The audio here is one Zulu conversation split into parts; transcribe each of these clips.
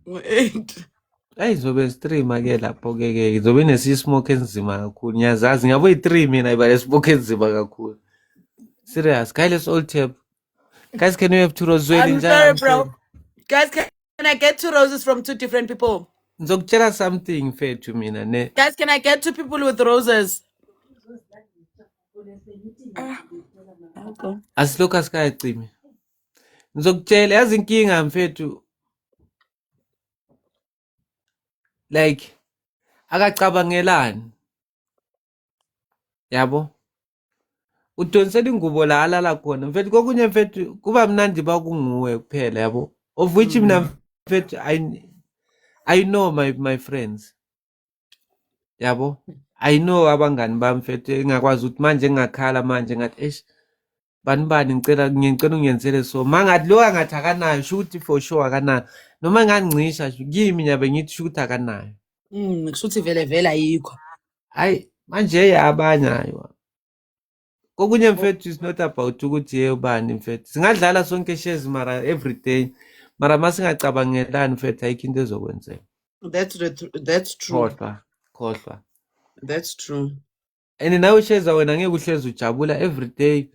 Ngo-8. Ayizobe streama ke lapho ke izobe nesismoke enzima kakhulu. Ngiyazazi ngabo yi3 mina iba lesmoke enzima kakhulu. Serious. Guys, let's all tap. Guys, can we have two Roswell I'm njani sorry, bro. mfethu? Guys, can I get 2 roses from 2 different people? Ngizokutshela something mfethu mina ne. Guys, can I get 2 people with roses? Okay. Asilokhu asikayacimi. Ngizokutshela yazi inkinga mfethu. Like akacabangelani. Yabo? Udonsela ingubo la alala khona. Mfethu kokunye mfethu kuba mnandi bakunguwe kuphela yabo. Of which mina mfethu I know my friends. Yabo? I know abangani bami mfethu engakwazi ukuthi manje ngingakhala manje ngathi bani ngicela ungiyenzele so mangathi lo angathi akanayo shuthi for sure akanayo noma ngancisha kimi nyabe ngithi shuthi akanayo Kushuthi vele ayikho. hayi manje yabanye hayo kokunye mfethu is not about ukuthi yebani mfethu singadlala sonke shares mara every day mara masingacabangelani mfethu ayikho into ezokwenzeka. That's true. Khohlwa. That's true. And nawe sheza wena ngeke uhlezi ujabula every day.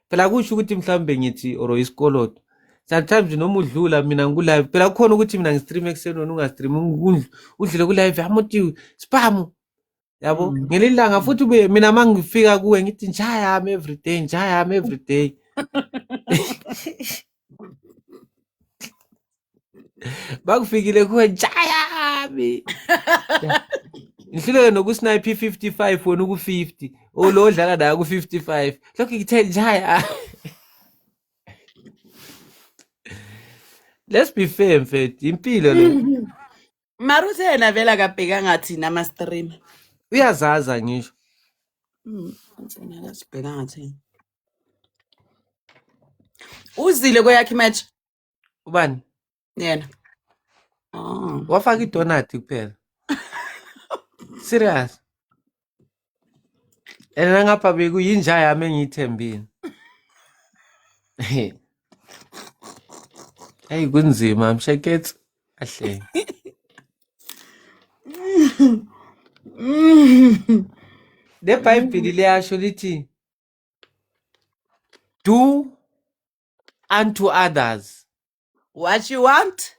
Phela kusho ukuthi mhlambe ngithi or isikoloto. Sometimes noma udlula mina ngikulive. Phela kukhona ukuthi mina ngistream ekseni wena ungastream udlule ku live yamuthi spam. Yabo? Ngelilanga futhi ube mina mangifika kuwe ngithi njaya yami every day. Bakufikile kuwe njaya yami. Ngihluleke nokusnipe 55 wena ku50 lo odlala naye ku55 lokho ngithe njaya. Let's be fair mfethu impilo le. Maruthena vela kabheka ngathi nama stream. Uyazaza ngisho. Uthena kasibheka ngathi. Uzile kweyakhe match. Ubani? Yena. Wafaka idonut kuphela. Serious. Ena ngapha bekuyinjaya yami engiyithembile. Hey kunzima msheketsi ahle. Le Bible liyasho lithi do unto others what you want